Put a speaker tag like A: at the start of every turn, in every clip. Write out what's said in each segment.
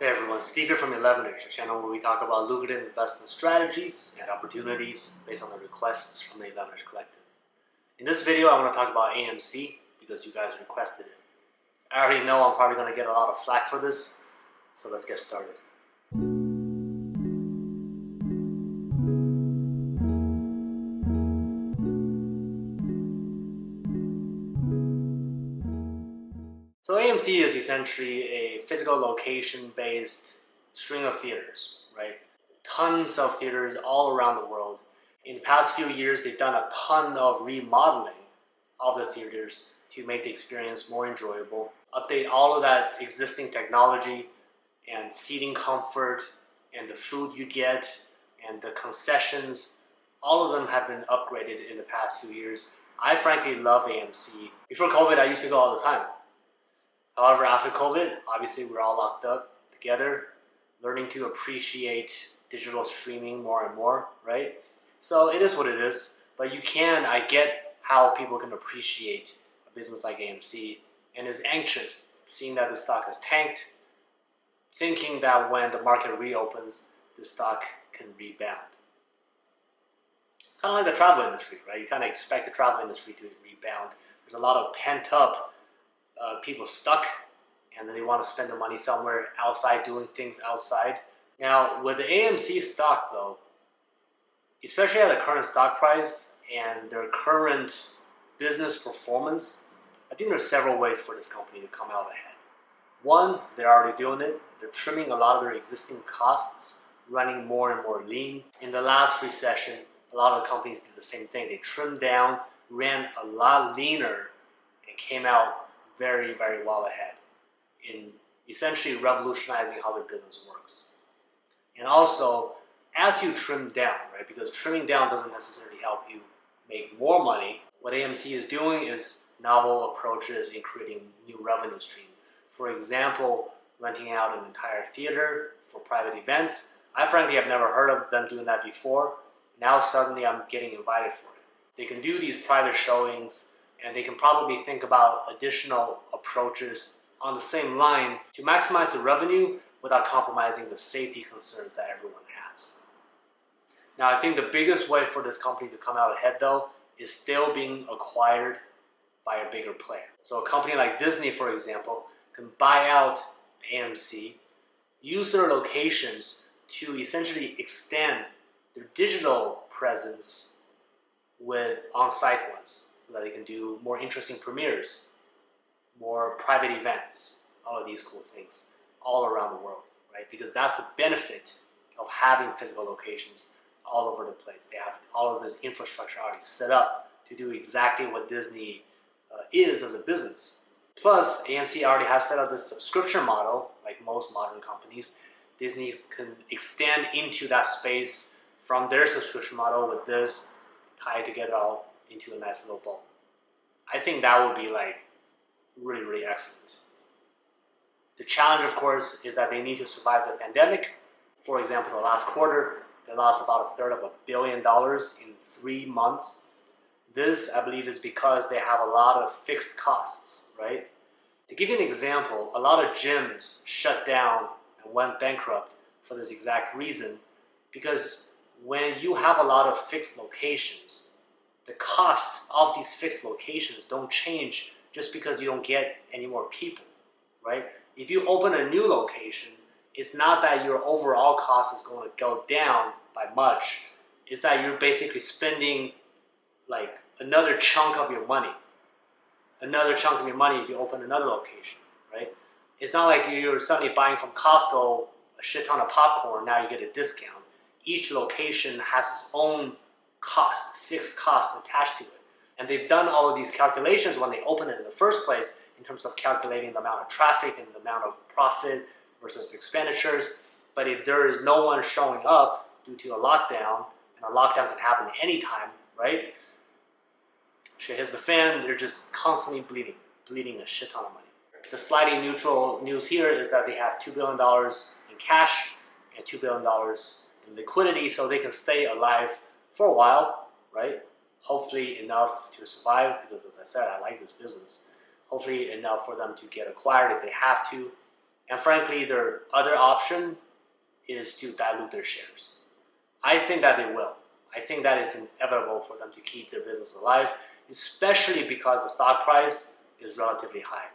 A: Hey everyone, Steve here from 11ers, a channel where we talk about lucrative investment strategies and opportunities based on the requests from the 11ers Collective. In this video, I want to talk about AMC because you guys requested it. I already know I'm probably going to get a lot of flack for this, so let's get started. So AMC is essentially a physical location-based string of theaters, right? Tons of theaters all around the world. In the past few years, they've done a ton of remodeling of the theaters to make the experience more enjoyable, update all of that existing technology and seating comfort and the food you get and the concessions. All of them have been upgraded in the past few years. I frankly love AMC. Before COVID, I used to go all the time. However, after COVID, obviously we're all locked up together, learning to appreciate digital streaming more and more, right? So it is what it is, but I get how people can appreciate a business like AMC and is anxious seeing that the stock has tanked, thinking that when the market reopens, the stock can rebound. Kind of like the travel industry, right? You kind of expect the travel industry to rebound. There's a lot of pent up people stuck, and then they want to spend the money somewhere outside, doing things outside. Now, with the AMC stock though, especially at the current stock price and their current business performance, I think there's several ways for this company to come out ahead. One, they're already doing it. They're trimming a lot of their existing costs, running more and more lean. In the last recession, a lot of companies did the same thing. They trimmed down, ran a lot leaner, and came out very, very well ahead in essentially revolutionizing how their business works. And also, as you trim down, right, because trimming down doesn't necessarily help you make more money, what AMC is doing is novel approaches in creating new revenue stream. For example, renting out an entire theater for private events. I frankly have never heard of them doing that before. Now suddenly I'm getting invited for it. They can do these private showings, and they can probably think about additional approaches on the same line to maximize the revenue without compromising the safety concerns that everyone has. Now, I think the biggest way for this company to come out ahead though is still being acquired by a bigger player. So a company like Disney, for example, can buy out AMC, use their locations to essentially extend their digital presence with on-site ones, so that they can do more interesting premieres, more private events, all of these cool things all around the world, right? Because that's the benefit of having physical locations all over the place. They have all of this infrastructure already set up to do exactly what Disney is as a business. Plus, AMC already has set up this subscription model, like most modern companies. Disney can extend into that space from their subscription model with this, tie it together all into a nice little bowl. I think that would be like really, really excellent. The challenge, of course, is that they need to survive the pandemic. For example, the last quarter, they lost about a third of $1 billion in 3 months. This, I believe, is because they have a lot of fixed costs, right? To give you an example, a lot of gyms shut down and went bankrupt for this exact reason, because when you have a lot of fixed locations, the cost of these fixed locations don't change just because you don't get any more people, right? If you open a new location, it's not that your overall cost is going to go down by much. It's that you're basically spending like another chunk of your money. Another chunk of your money if you open another location, right? It's not like you're suddenly buying from Costco a shit ton of popcorn, now you get a discount. Each location has its own cost, fixed cost attached to it. And they've done all of these calculations when they opened it in the first place in terms of calculating the amount of traffic and the amount of profit versus the expenditures. But if there is no one showing up due to a lockdown, and a lockdown can happen anytime, right? Shit hits the fan, they're just constantly bleeding a shit ton of money. The slightly neutral news here is that they have $2 billion in cash and $2 billion in liquidity, so they can stay alive for a while, right? Hopefully enough to survive, because as I said, I like this business. Hopefully enough for them to get acquired if they have to. And frankly, their other option is to dilute their shares. I think that they will. I think that it's inevitable for them to keep their business alive, especially because the stock price is relatively high.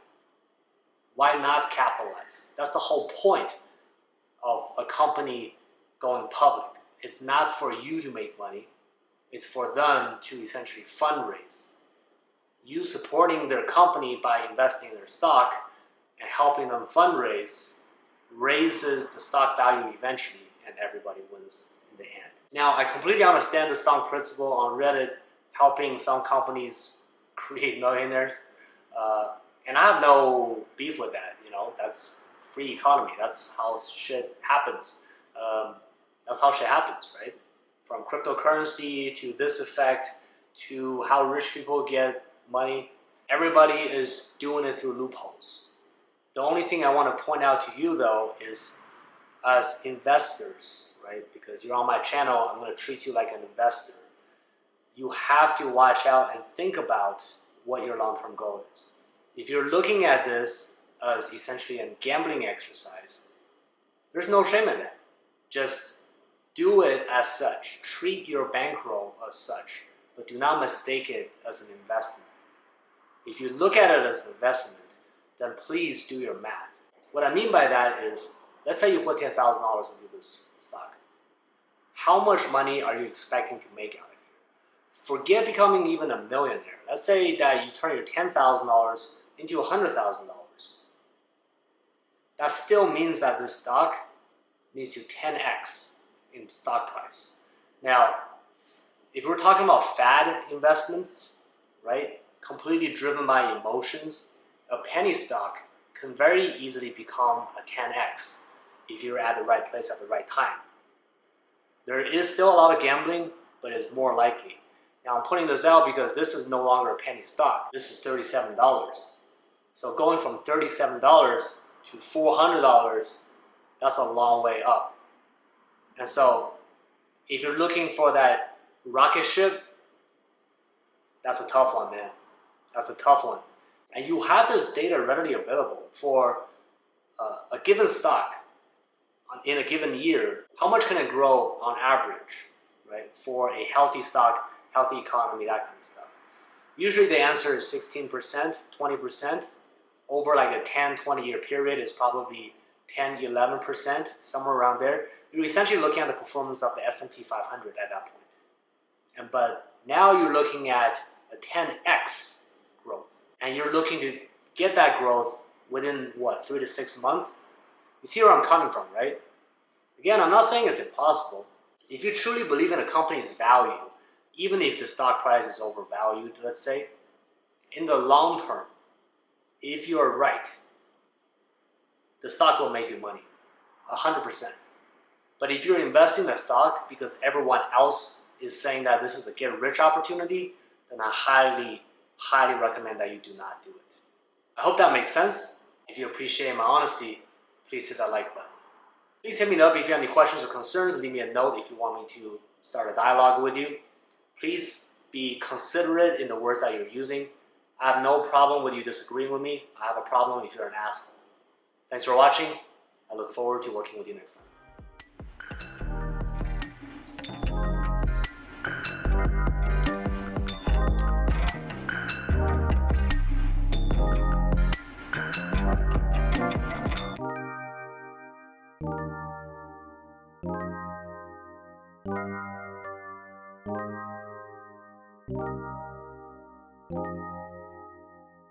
A: Why not capitalize? That's the whole point of a company going public. It's not for you to make money. It's for them to essentially fundraise. You supporting their company by investing in their stock and helping them fundraise raises the stock value eventually, and everybody wins in the end. Now, I completely understand the stock principle on Reddit, helping some companies create millionaires. And I have no beef with that. That's free economy. That's how shit happens. That's how shit happens, right? From cryptocurrency to this effect to how rich people get money, everybody is doing it through loopholes. The only thing I want to point out to you, though, is as investors, right? Because you're on my channel, I'm going to treat you like an investor. You have to watch out and think about what your long-term goal is. If you're looking at this as essentially a gambling exercise, there's no shame in that. Just do it as such. Treat your bankroll as such, but do not mistake it as an investment. If you look at it as an investment, then please do your math. What I mean by that is, let's say you put $10,000 into this stock. How much money are you expecting to make out of it? Forget becoming even a millionaire. Let's say that you turn your $10,000 into $100,000. That still means that this stock needs to 10x in stock price. Now, if we're talking about fad investments, right, completely driven by emotions, a penny stock can very easily become a 10x if you're at the right place at the right time. There is still a lot of gambling, but it's more likely. Now, I'm putting this out because this is no longer a penny stock. This is $37. So going from $37 to $400, that's a long way up. And so if you're looking for that rocket ship, that's a tough one, man. That's a tough one. And you have this data readily available for a given stock in a given year. How much can it grow on average, right? For a healthy stock, healthy economy, that kind of stuff. Usually the answer is 16%, 20%. Over like a 10, 20-year period is probably 10, 11%, somewhere around there. You're essentially looking at the performance of the S&P 500 at that point. But now you're looking at a 10x growth. And you're looking to get that growth within, 3 to 6 months? You see where I'm coming from, right? Again, I'm not saying it's impossible. If you truly believe in a company's value, even if the stock price is overvalued, let's say, in the long term, if you are right, the stock will make you money, 100%. But if you're investing in the stock because everyone else is saying that this is a get-rich opportunity, then I highly, highly recommend that you do not do it. I hope that makes sense. If you appreciate my honesty, please hit that like button. Please hit me up if you have any questions or concerns. Leave me a note if you want me to start a dialogue with you. Please be considerate in the words that you're using. I have no problem with you disagreeing with me. I have a problem if you're an asshole. Thanks for watching. I look forward to working with you next time.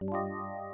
A: Thank you.